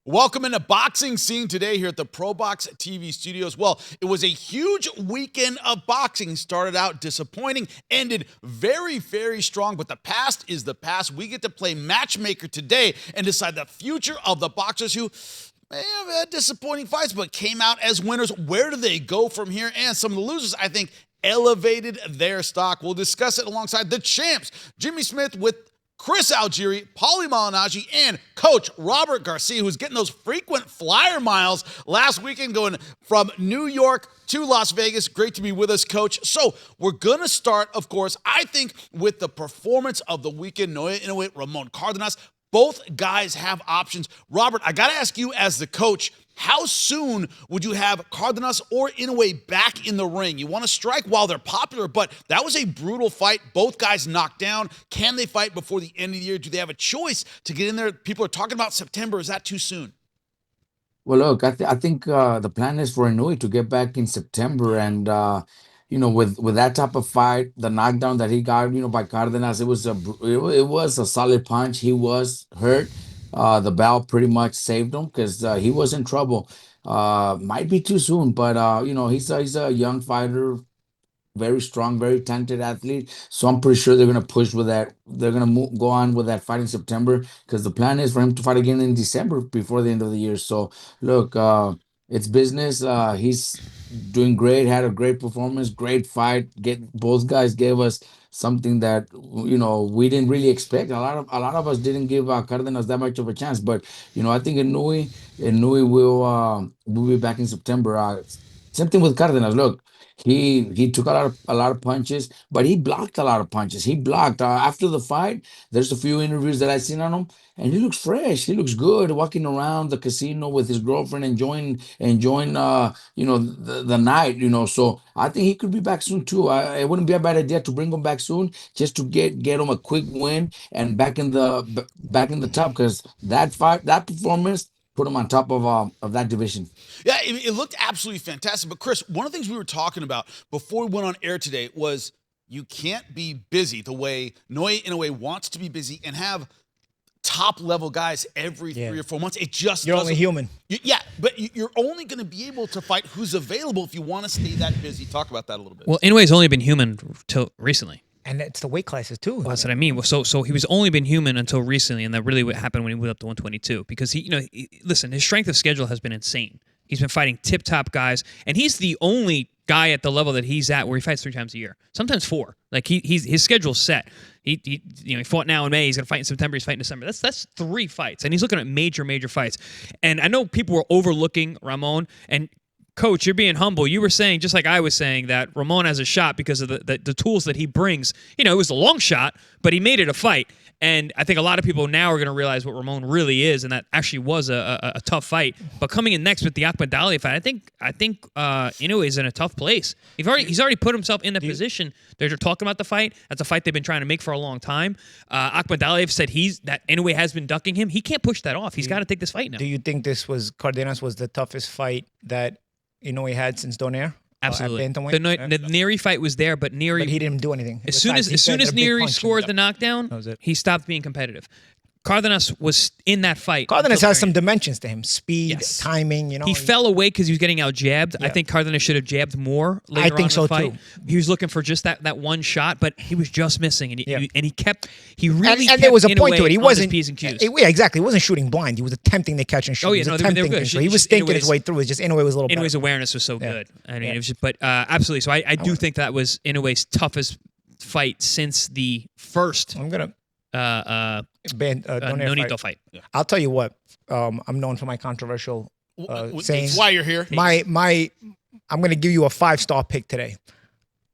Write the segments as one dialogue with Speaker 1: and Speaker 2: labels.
Speaker 1: Welcome into Boxing Scene Today here at the ProBox TV studios. Well, it was a huge weekend of boxing. Started out disappointing, ended very, very strong, but the past is the past. We get to play matchmaker today and decide the future of the boxers who may have had disappointing fights but came out as winners. Where do they go from here? And some of the losers, I think, elevated their stock. We'll discuss it alongside the champs, Jimmy Smith with Chris Algieri, Paulie Malignaggi, and Coach Robert Garcia, who's getting those frequent flyer miles last weekend going from New York to Las Vegas. Great to be with us, Coach. So we're going to start, of course, I think, with the performance of the weekend. Naoya, Inoue, Ramon Cardenas. Both guys have options. Robert, I got to ask you as the coach, how soon would you have Cardenas or Inoue back in the ring? You want to strike while they're popular, but that was a brutal fight. Both guys knocked down. Can they fight before the end of the year? Do they have a choice to get in there? People are talking about September. Is that too soon?
Speaker 2: Well, look, I think the plan is for Inoue to get back in September, and with that type of fight, the knockdown that he got, by Cardenas, it was a solid punch. He was hurt. The bout pretty much saved him because he was in trouble. Might be too soon, but he's a young fighter, very strong, very talented athlete. So I'm pretty sure they're gonna push with that. They're gonna go on with that fight in September because the plan is for him to fight again in December before the end of the year. So look, it's business. He's doing great. Had a great performance, great fight. Both guys gave us something that we didn't really expect. A lot of us didn't give Cardenas that much of a chance. But I think Inoue will be back in September. Same thing with Cardenas. Look, he took a lot of punches, but he blocked a lot of punches. He blocked after the fight. There's a few interviews that I've seen on him, and he looks fresh. He looks good, walking around the casino with his girlfriend, enjoying the night. So I think he could be back soon too. It wouldn't be a bad idea to bring him back soon, just to get him a quick win and back in the top, because that fight, that performance put him on top of that division.
Speaker 1: Yeah, it looked absolutely fantastic. But Chris, one of the things we were talking about before we went on air today was you can't be busy the way Naoya Inoue wants to be busy and have top-level guys every 3 or 4 months. It just
Speaker 3: You're
Speaker 1: doesn't.
Speaker 3: only human.
Speaker 1: But you're only going to be able to fight who's available if you want to stay that busy. Talk about that a little bit.
Speaker 4: Well, Inoue's only been human till recently.
Speaker 3: And it's the weight classes too.
Speaker 4: Well, that's what I mean. Well, so he was only been human until recently, and that really what happened when he moved up to 122. Because listen, his strength of schedule has been insane. He's been fighting tip-top guys, and he's the only guy at the level that he's at where he fights 3 times a year, sometimes 4. Like his schedule's set. He fought now in May. He's gonna fight in September. He's fighting in December. That's 3 fights, and he's looking at major fights. And I know people were overlooking Ramon and. Coach, you're being humble. You were saying, just like I was saying, that Ramon has a shot because of the tools that he brings. It was a long shot, but he made it a fight. And I think a lot of people now are going to realize what Ramon really is, and that actually was a tough fight. But coming in next with the Ahmed fight, I think Inoue is in a tough place. He's already put himself in a position. They're talking about the fight. That's a fight they've been trying to make for a long time. Ahmed said that Inoue has been ducking him. He can't push that off. He's got to take this fight now.
Speaker 3: Do you think Cardenas was the toughest fight that Inoue had since Donaire?
Speaker 4: Absolutely. The Neary fight was there, but Neary...
Speaker 3: But he didn't do anything.
Speaker 4: As soon as Neary scored the knockdown, he stopped being competitive. Cardenas was in that fight.
Speaker 3: Cardenas has some dimensions to him. Speed, timing,
Speaker 4: He fell away because he was getting out jabbed. Yeah. I think Cardenas should have jabbed more later on in the fight. Too. He was looking for just that one shot, but he was just missing. And he kept
Speaker 3: there was a point to it. He wasn't
Speaker 4: P's and Q's.
Speaker 3: Yeah, exactly. He wasn't shooting blind. He was attempting to catch and shoot.
Speaker 4: Oh, yeah, they were good.
Speaker 3: So he was thinking his way through. It's just Inoue was a little better.
Speaker 4: Inoue's awareness was so good. I mean, it was just, but absolutely. So I do think that was Inoue's toughest fight since the first Nonito fight. Yeah.
Speaker 3: I'll tell you what. I'm known for my controversial sayings.
Speaker 1: That's why you're here.
Speaker 3: I'm going to give you a 5-star pick today.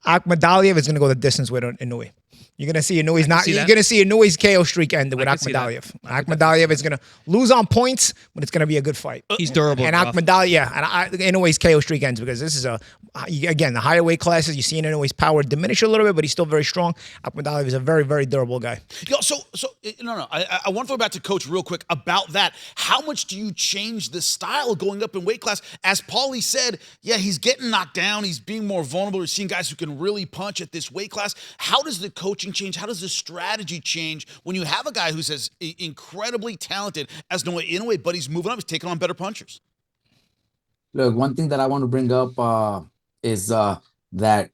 Speaker 3: Akhmadaliev is going to go the distance with Inoue. You're gonna see Inoue's not. You're gonna see Inoue's KO streak end with Akhmadaliev. Akhmadaliev is gonna lose on points, but it's gonna be a good fight.
Speaker 4: He's durable.
Speaker 3: And Akhmadaliev, and Inoue's KO streak ends because this is again the higher weight classes. You're seeing Inoue's power diminish a little bit, but he's still very strong. Akhmadaliev is a very, very durable guy.
Speaker 1: Yo, I want to go back to Coach real quick about that. How much do you change the style going up in weight class? As Paulie said, yeah, he's getting knocked down. He's being more vulnerable. You're seeing guys who can really punch at this weight class. How does the coach coaching change? How does the strategy change when you have a guy who's as incredibly talented as Naoya Inoue, but he's moving up, he's taking on better punchers?
Speaker 2: Look, one thing that I want to bring up is that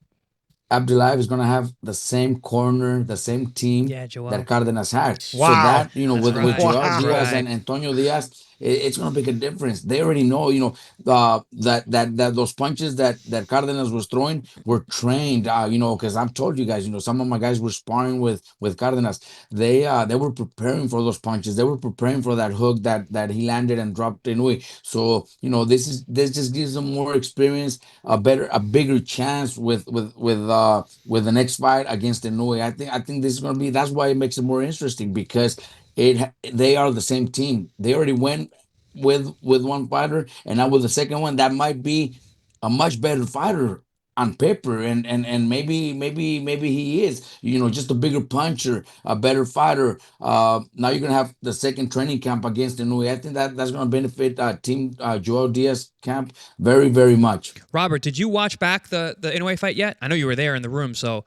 Speaker 2: Abdullayev is going to have the same corner, the same team that Cardenas had.
Speaker 3: Wow.
Speaker 2: So that, with
Speaker 4: right.
Speaker 2: Joel
Speaker 3: Wow.
Speaker 2: Diaz and Antonio Diaz, it's going to make a difference. They already know, that those punches that Cardenas was throwing were trained, because I've told you guys, some of my guys were sparring with Cardenas. They were preparing for those punches. They were preparing for that hook that he landed and dropped Inoue. So, this just gives them more experience, a bigger chance with the next fight against Inoue. I think this is going to be, that's why it makes it more interesting, because they are the same team. They already went with one fighter, and now with the second one, that might be a much better fighter on paper, and maybe he is, just a bigger puncher, a better fighter. Now you're gonna have the second training camp against Inoue. I think that's gonna benefit team Joel Diaz camp very, very much.
Speaker 4: Robert, did you watch back the Inoue fight yet? I know you were there in the room, so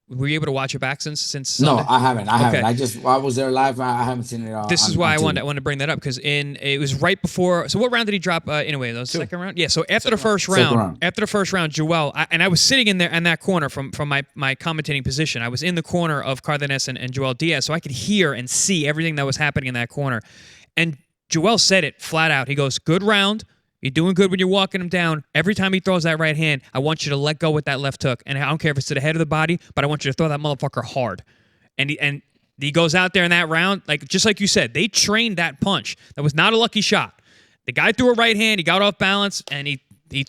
Speaker 4: were you able to watch it back since Sunday?
Speaker 2: No, I haven't. I was there live. I haven't seen it.
Speaker 4: This is why I wanted to bring that up, because it was right before. So what round did he drop Inoue? The second round? Yeah. So after the first round, Joel, I was sitting in there in that corner from my commentating position. I was in the corner of Cardenas and Joel Diaz, so I could hear and see everything that was happening in that corner. And Joel said it flat out. He goes, "Good round. You're doing good when you're walking him down. Every time he throws that right hand, I want you to let go with that left hook. And I don't care if it's to the head of the body, but I want you to throw that motherfucker hard." And he goes out there in that round, just like you said, they trained that punch. That was not a lucky shot. The guy threw a right hand, he got off balance, and he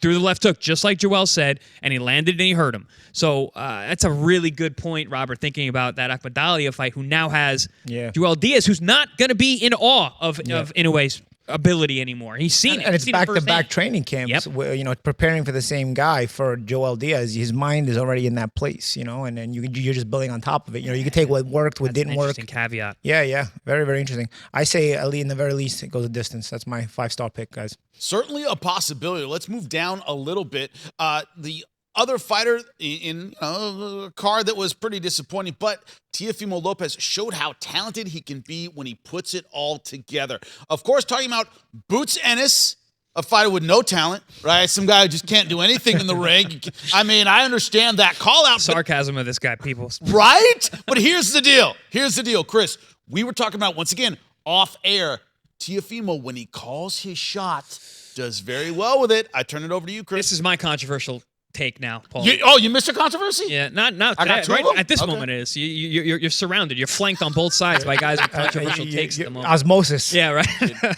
Speaker 4: threw the left hook, just like Joel said, and he landed and he hurt him. So that's a really good point, Robert, thinking about that Akhmadaliev fight, who now has Joel Diaz, who's not going to be in awe of Inoue's ability anymore. He's seen it.
Speaker 3: And it's
Speaker 4: He's seen it
Speaker 3: back-to-back
Speaker 4: firsthand.
Speaker 3: training camps.
Speaker 4: Yep.
Speaker 3: Where, preparing for the same guy for Joel Diaz. His mind is already in that place, and then you're just building on top of it. You can take what worked, what didn't work.
Speaker 4: Interesting caveat.
Speaker 3: Yeah. Very, very interesting. I say, in the very least, it goes a distance. That's my 5-star pick, guys.
Speaker 1: Certainly a possibility. Let's move down a little bit. The other fighter in a card that was pretty disappointing, but Teofimo Lopez showed how talented he can be when he puts it all together. Of course, talking about Boots Ennis, a fighter with no talent, right? Some guy who just can't do anything in the ring. I mean, I understand that call out.
Speaker 4: Sarcasm of this guy, people.
Speaker 1: Right? But here's the deal, Chris. We were talking about, once again, off air, Teofimo, when he calls his shot, does very well with it. I turn it over to you, Chris.
Speaker 4: This is my controversial take now, Paul.
Speaker 1: You missed a controversy?
Speaker 4: Yeah, not
Speaker 1: I got
Speaker 4: today.
Speaker 1: two
Speaker 4: Right
Speaker 1: of them?
Speaker 4: at this
Speaker 1: Okay.
Speaker 4: moment it is. You're surrounded. You're flanked on both sides by guys with controversial takes at the moment.
Speaker 3: Osmosis.
Speaker 4: Yeah, right.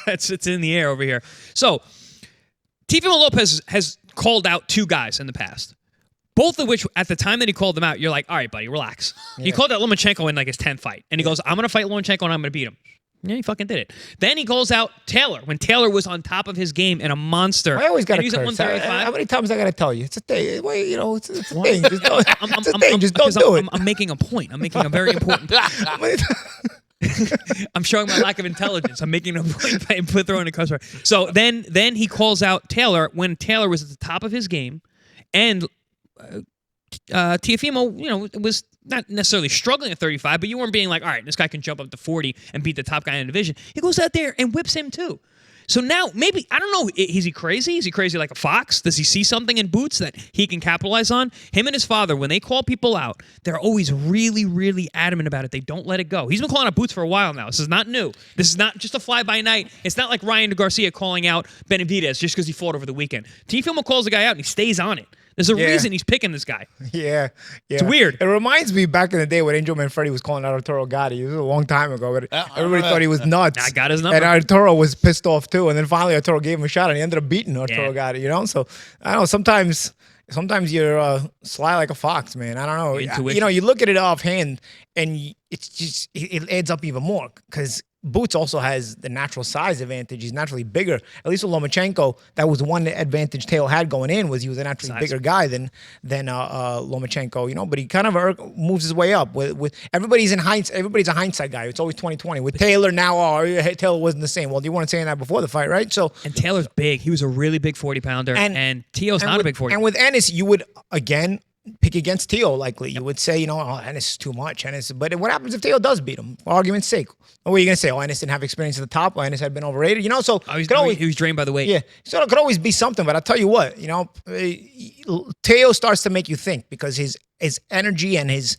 Speaker 4: it's in the air over here. So, Teofimo Lopez has called out two guys in the past. Both of which, at the time that he called them out, you're like, all right, buddy, relax. He called out Lomachenko in his 10th fight. And he goes, I'm going to fight Lomachenko and I'm going to beat him. Yeah, he fucking did it. Then he calls out Taylor when Taylor was on top of his game and a monster.
Speaker 3: I always got to
Speaker 4: He's at
Speaker 3: curse.
Speaker 4: 135.
Speaker 3: How many times I got to tell you? It's a thing. It's a thing. Just don't do it.
Speaker 4: I'm making a point. I'm making a very important point. I'm showing my lack of intelligence. I'm making a point by throwing a cuss word. So then he calls out Taylor when Taylor was at the top of his game, and Teofimo, was not necessarily struggling at 35, but you weren't being like, all right, this guy can jump up to 40 and beat the top guy in the division. He goes out there and whips him too. So now, maybe, I don't know, is he crazy? Is he crazy like a fox? Does he see something in Boots that he can capitalize on? Him and his father, when they call people out, they're always really, really adamant about it. They don't let it go. He's been calling out Boots for a while now. This is not new. This is not just a fly-by-night. It's not like Ryan Garcia calling out Benavidez just because he fought over the weekend. Teofimo calls the guy out and he stays on it. There's a reason he's picking this guy.
Speaker 3: Yeah.
Speaker 4: It's weird.
Speaker 3: It reminds me back in the day when Angel Manfredi was calling out Arturo Gatti. It was a long time ago. But everybody thought he was nuts.
Speaker 4: I got his number.
Speaker 3: And Arturo was pissed off too. And then finally Arturo gave him a shot and he ended up beating Arturo Gatti, So I don't know, sometimes you're sly like a fox, man. I don't know.
Speaker 4: Intuition.
Speaker 3: You look at it offhand and it's just, it adds up even more because Boots also has the natural size advantage. He's naturally bigger. At least with Lomachenko, that was one advantage Taylor had going in, was he was a naturally bigger guy than Lomachenko, but he kind of moves his way up. With everybody's a hindsight guy. It's always 2020. With Taylor now, Taylor wasn't the same. Well, you weren't saying that before the fight, right? So
Speaker 4: And Taylor's big. He was a really big 40-pounder, and Teo's not a big 40.
Speaker 3: And with Ennis, you would, again, pick against Teo likely. You would say, oh, Ennis is too much. But what happens if Teo does beat him? For argument's sake. Or what are you going to say? Oh, Ennis didn't have experience at the top. Or Ennis had been overrated. So
Speaker 4: he was drained by the weight.
Speaker 3: Yeah. So it could always be something. But I'll tell you what, Teo starts to make you think because his energy and his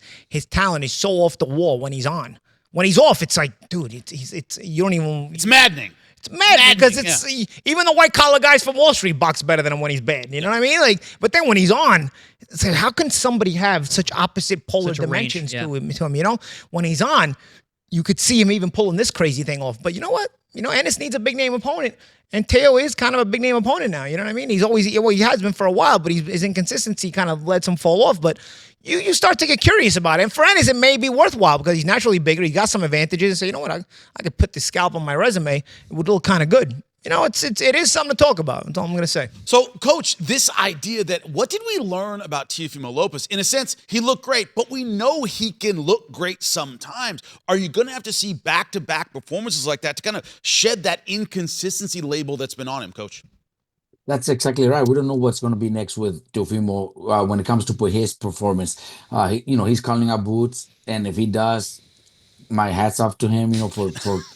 Speaker 3: talent is so off the wall when he's on. When he's off, it's like, dude, it's you don't even.
Speaker 1: It's maddening.
Speaker 3: It's maddening because even the white collar guys from Wall Street box better than him when he's bad. You know what I mean? But then when he's on, it's like, how can somebody have such opposite polar dimensions to him? When he's on, you could see him even pulling this crazy thing off. But you know what? Ennis needs a big name opponent, and Teo is kind of a big name opponent now. You know what I mean? He's always he has been for a while, but his inconsistency kind of lets him fall off. But you start to get curious about it. And for Ennis, it may be worthwhile because he's naturally bigger. He got some advantages. And say, you know what? I could put this scalp on my resume. It would look kind of good. It is something to talk about. That's all I'm going to say.
Speaker 1: So, Coach, this idea that what did we learn about Teofimo Lopez? In a sense, he looked great, but we know he can look great sometimes. Are you going to have to see back-to-back performances like that to kind of shed that inconsistency label that's been on him, Coach?
Speaker 2: That's exactly right. We don't know what's going to be next with Dofimo when it comes to his performance. He's calling out boots, and if he does, my hats off to him. For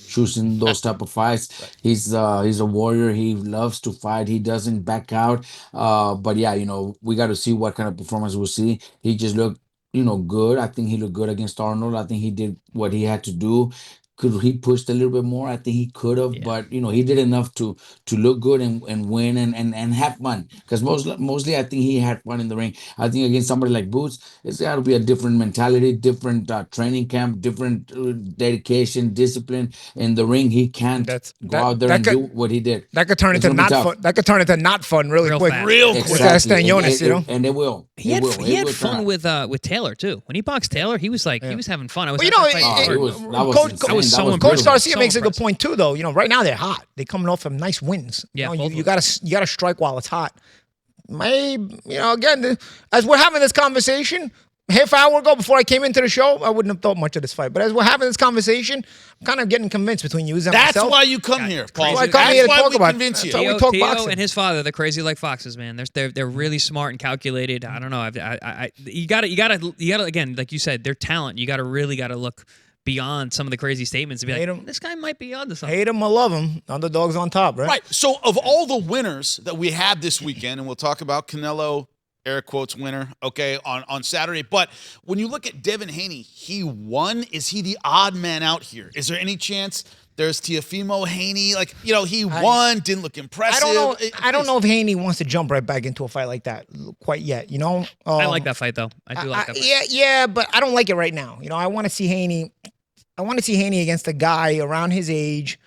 Speaker 2: choosing those type of fights. Right. He's a warrior. He loves to fight. He doesn't back out. But yeah, we got to see what kind of performance we'll see. He just looked, good. I think he looked good against Arnold. I think he did what he had to do. Could he pushed a little bit more? I think he could have, but he did enough to look good and win and have fun. Because mostly I think he had fun in the ring. I think against somebody like Boots, it's got to be a different mentality, different training camp, different dedication, discipline in the ring. He can't go out there and do what he did.
Speaker 3: That could turn into not fun. That could turn into not fun really quick.
Speaker 1: Real quick.
Speaker 2: Exactly.
Speaker 3: And
Speaker 2: it will.
Speaker 4: He had fun with Taylor too. When he boxed Taylor, he was like he was having fun. I was
Speaker 3: Coach Garcia makes a good point too, though. Right now they're hot. They're coming off from nice wins.
Speaker 4: Yeah,
Speaker 3: you gotta strike while it's hot. Again, as we're having this conversation, half hour ago before I came into the show, I wouldn't have thought much of this fight. But as we're having this conversation, I'm kind of getting convinced between you and
Speaker 1: That's
Speaker 3: myself.
Speaker 1: why you come here, Paul.
Speaker 3: That's why I come here to talk about.
Speaker 1: Convince you.
Speaker 4: Teo and his father, they're crazy like foxes, man. They're really smart and calculated. I don't know. You gotta again, like you said, their talent. You really gotta look beyond some of the crazy statements and be like, this guy might be onto something.
Speaker 3: Hate him or love him, underdogs on top, right?
Speaker 1: Right. So of all the winners that we had this weekend, and we'll talk about Canelo, air quotes, winner, okay, on Saturday. But when you look at Devin Haney, he won. Is he the odd man out here? Is there any chance there's Teofimo Haney? He won, didn't look impressive.
Speaker 3: I don't know if Haney wants to jump right back into a fight like that quite yet,
Speaker 4: I like that fight, though. I do like that fight.
Speaker 3: Yeah, but I don't like it right now. I want to see Haney. I want to see Haney against a guy around his age,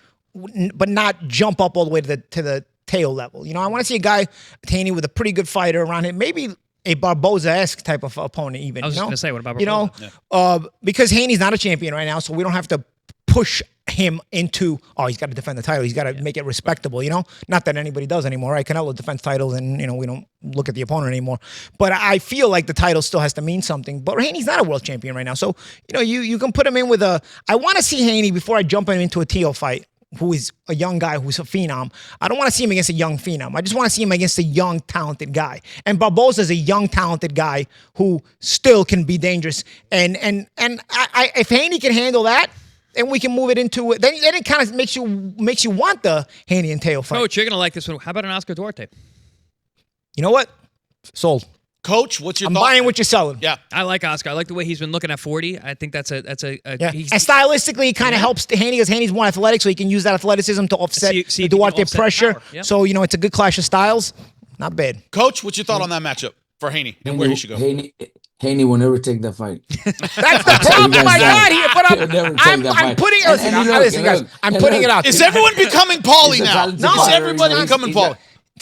Speaker 3: but not jump up all the way to the Teo level. I want to see a guy, Haney, with a pretty good fighter around him, maybe a Barboza-esque type of opponent even.
Speaker 4: I was just going to say, what about Barboza?
Speaker 3: Because Haney's not a champion right now, so we don't have to push him into, he's got to defend the title. He's got to make it respectable, Not that anybody does anymore, right? Canelo defends titles and, we don't look at the opponent anymore. But I feel like the title still has to mean something. But Haney's not a world champion right now. So, you can put him in with I want to see Haney before I jump him into a Teo fight, who is a young guy who's a phenom. I don't want to see him against a young phenom. I just want to see him against a young, talented guy. And Barboza is a young, talented guy who still can be dangerous. And if Haney can handle that, and we can move it into it. Then it kind of makes you want the Haney and Teo fight.
Speaker 4: Coach, you're gonna like this one. How about an Oscar Duarte?
Speaker 3: You know what? Sold.
Speaker 1: Coach, what's your
Speaker 3: I'm
Speaker 1: thought?
Speaker 3: buying what you're selling.
Speaker 1: Yeah,
Speaker 4: I like Oscar. I like the way he's been looking at 40. I think that's a
Speaker 3: yeah. And stylistically, it kind of helps Haney because Haney's more athletic, so he can use that athleticism to offset the Duarte pressure. Yep. So it's a good clash of styles. Not bad.
Speaker 1: Coach, what's your thought on that matchup for Haney and where he should go?
Speaker 2: Haney will never take that fight.
Speaker 3: That's the problem I got here. But I'm putting it. I'm putting it out.
Speaker 1: Is everyone becoming Paulie now? No, is everybody becoming Paulie?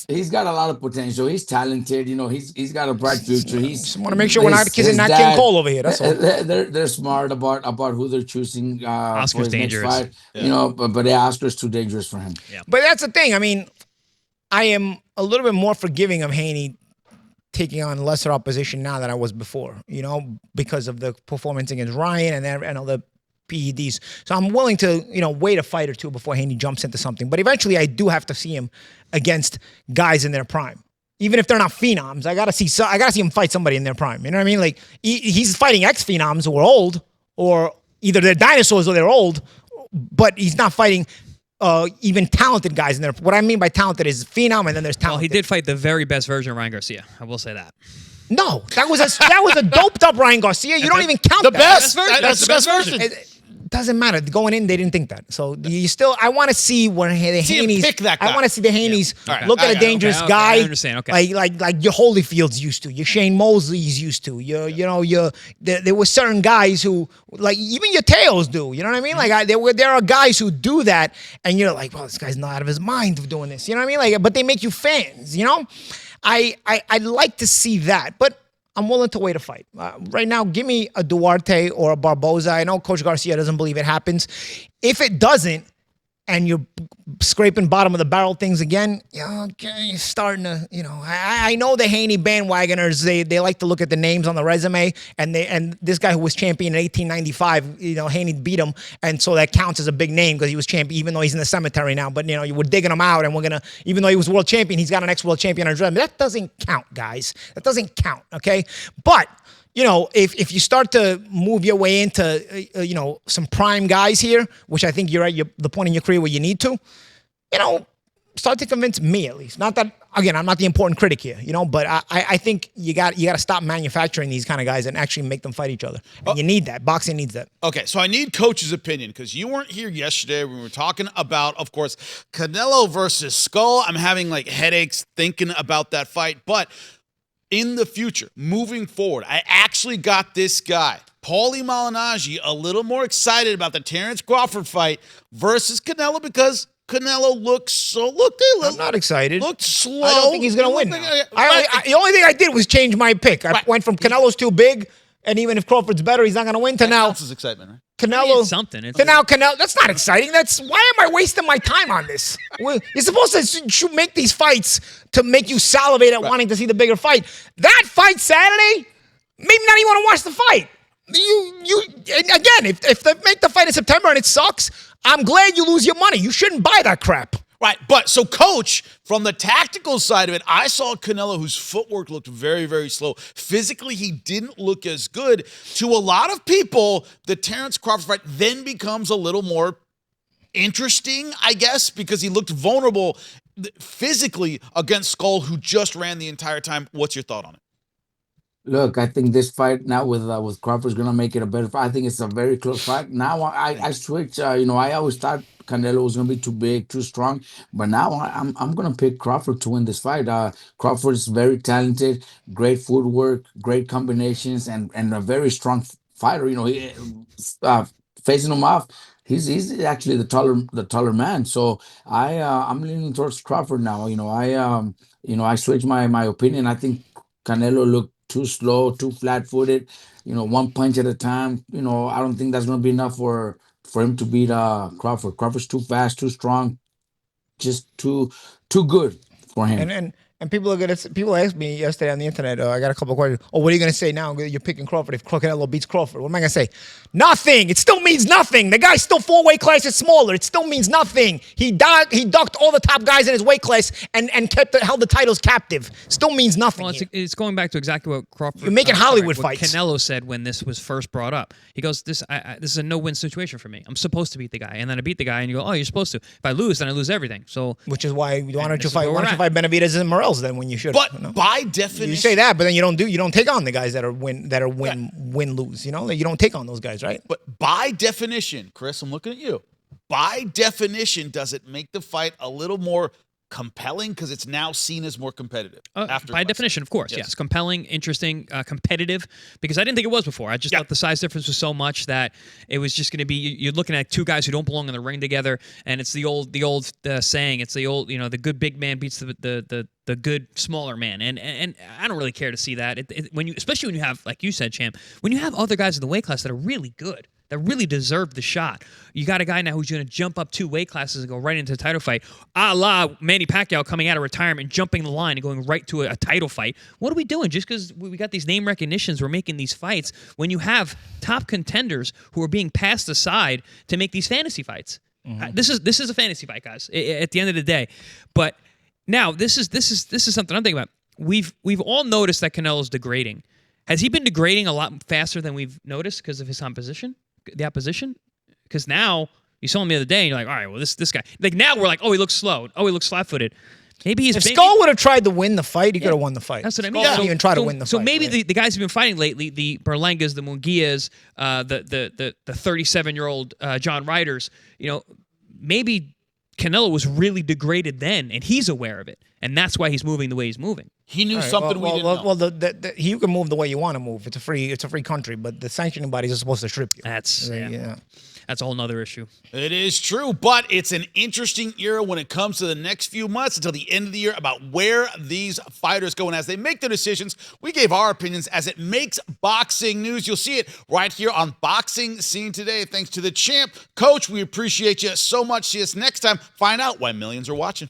Speaker 2: He's got a lot of potential. He's talented. He's got a bright future.
Speaker 3: Just want to make sure we're not kissing that King Cole over here. That's all.
Speaker 2: They're smart about who they're choosing.
Speaker 4: Oscar's
Speaker 2: for his
Speaker 4: dangerous.
Speaker 2: Next fight. But Oscar's too dangerous for him.
Speaker 3: Yeah. But that's the thing. I mean, I am a little bit more forgiving of Haney taking on lesser opposition now than I was before, because of the performance against Ryan and all the PEDs. So I'm willing to, wait a fight or two before Haney jumps into something. But eventually I do have to see him against guys in their prime. even if they're not phenoms. I gotta see him fight somebody in their prime. You know what I mean? Like he's fighting ex-phenoms who are old, or either they're dinosaurs or they're old, but he's not fighting even talented guys in there. What I mean by talented is phenom, and then there's talented.
Speaker 4: Well, he did fight the very best version of Ryan Garcia. I will say that.
Speaker 3: No, that was a doped up Ryan Garcia. You don't even count
Speaker 1: the
Speaker 3: that.
Speaker 1: best. That's the best version.
Speaker 3: It doesn't matter. Going in, they didn't think that. So you still, I want to see where the Haneys.
Speaker 1: Pick that guy.
Speaker 3: I want to see the Haneys
Speaker 1: Right.
Speaker 3: look at a dangerous guy.
Speaker 4: I understand. Okay.
Speaker 3: Like your Holyfield's used to, your Shane Mosley's used to, there were certain guys who, like, even your Teos do. You know what I mean? Like there are guys who do that, and you're like, well, this guy's not out of his mind of doing this. You know what I mean? Like, but they make you fans. You know, I'd like to see that, but I'm willing to wait a fight. Right now, give me a Duarte or a Barboza. I know Coach Garcia doesn't believe it happens. If it doesn't, and you're scraping bottom of the barrel things again, okay, you're starting to, I know the Haney bandwagoners, they like to look at the names on the resume, and this guy who was champion in 1895, Haney beat him, and so that counts as a big name because he was champion, even though he's in the cemetery now. But you were digging him out, and we're gonna, even though he was world champion, he's got an ex-world champion on his resume. That doesn't count, guys. That doesn't count. Okay, but. If you start to move your way into, some prime guys here, which I think you're at the point in your career where you need to, start to convince me at least. Not that, again, I'm not the important critic here, but I think you got to stop manufacturing these kind of guys and actually make them fight each other. And you need that. Boxing needs that.
Speaker 1: Okay, so I need Coach's opinion because you weren't here yesterday when we were talking about, of course, Canelo versus Skull. I'm having headaches thinking about that fight, but in the future, moving forward, I actually got this guy, Paulie Malignaggi, a little more excited about the Terrence Crawford fight versus Canelo because Canelo
Speaker 3: I'm not excited.
Speaker 1: Looked slow.
Speaker 3: I don't think he's going to win. The only thing I did was change my pick. I went from Canelo's too big, and even if Crawford's better, he's not going to win, to now.
Speaker 1: That's his excitement, right?
Speaker 3: Canelo.
Speaker 4: It's something.
Speaker 3: Canelo. That's not exciting. Why am I wasting my time on this? You're supposed to make these fights to make you salivate at wanting to see the bigger fight. That fight Saturday, maybe not even want to watch the fight. If they make the fight in September and it sucks, I'm glad you lose your money. You shouldn't buy that crap.
Speaker 1: Right, but so Coach, from the tactical side of it, I saw Canelo whose footwork looked very, very slow. Physically, he didn't look as good. To a lot of people, the Terrence Crawford fight then becomes a little more interesting, I guess, because he looked vulnerable physically against Skull, who just ran the entire time. What's your thought on it?
Speaker 2: Look, I think this fight now with Crawford's gonna make it a better fight. I think it's a very close fight. Now I switch. I always thought Canelo was gonna be too big, too strong, but now I'm gonna pick Crawford to win this fight. Crawford is very talented, great footwork, great combinations, and a very strong fighter. Facing him off, he's actually the taller man. So I'm leaning towards Crawford now. I switch my opinion. I think Canelo looked too slow, too flat-footed, one punch at a time. I don't think that's going to be enough for him to beat Crawford. Crawford's too fast, too strong, just too good for him.
Speaker 3: And people asked me yesterday on the internet, I got a couple of questions. Oh, what are you going to say now? You're picking Crawford if Canelo beats Crawford. What am I going to say? Nothing. It still means nothing. The guy's still 4 weight classes smaller. It still means nothing. He ducked all the top guys in his weight class and held the titles captive. Still means nothing.
Speaker 4: Well, it's going back to exactly what Crawford.
Speaker 3: You're making Hollywood
Speaker 4: what
Speaker 3: fights.
Speaker 4: Canelo said when this was first brought up. He goes, "This is a no-win situation for me. I'm supposed to beat the guy, and then I beat the guy, and you go, oh, you're supposed to. If I lose, then I lose everything. So,
Speaker 3: which is why don't you fight Benavidez and Morales then when you should?
Speaker 1: But by definition,
Speaker 3: you say that, but then you don't take on the guys that are win lose. You don't take on those guys, right?
Speaker 1: But by definition, Chris, I'm looking at you. By definition, does it make the fight a little more compelling because it's now seen as more competitive?
Speaker 4: By definition, of course, yes. Compelling, interesting, competitive, because I didn't think it was before. I just thought the size difference was so much that it was just going to be, you're looking at two guys who don't belong in the ring together, and it's the old saying, it's the old, the good big man beats the good smaller man, and I don't really care to see that. Especially when you have, like you said, Champ, when you have other guys in the weight class that are really good, that really deserve the shot. You got a guy now who's going to jump up 2 weight classes and go right into a title fight, a la Manny Pacquiao coming out of retirement, jumping the line and going right to a title fight. What are we doing? Just because we got these name recognitions, we're making these fights when you have top contenders who are being passed aside to make these fantasy fights. Mm-hmm. This is a fantasy fight, guys, at the end of the day. But now this is something I'm thinking about. we've all noticed that Canelo's degrading. Has he been degrading a lot faster than we've noticed because of his opposition? Because now you saw him the other day, and you're like, all right, well, this guy. Like now we're like, oh, he looks slow. Oh, he looks flat-footed. Maybe he's.
Speaker 3: If Skull would have tried to win the fight, he could have won the fight.
Speaker 4: That's what I mean.
Speaker 3: Skull didn't even try to win the fight.
Speaker 4: So maybe
Speaker 3: right?
Speaker 4: the guys who've been fighting lately, the Berlangas, the Munguias, the 37-year-old John Riders, maybe Canelo was really degraded then, and he's aware of it, and that's why he's moving the way he's moving.
Speaker 1: He knew something we didn't know.
Speaker 3: Well, you can move the way you want to move. It's a free country, but the sanctioning bodies are supposed to strip you.
Speaker 4: That's that's a whole nother issue.
Speaker 1: It is true, but it's an interesting era when it comes to the next few months until the end of the year about where these fighters go. And as they make their decisions, we gave our opinions as it makes boxing news. You'll see it right here on Boxing Scene Today. Thanks to the champ. Coach, we appreciate you so much. See us next time. Find out why millions are watching.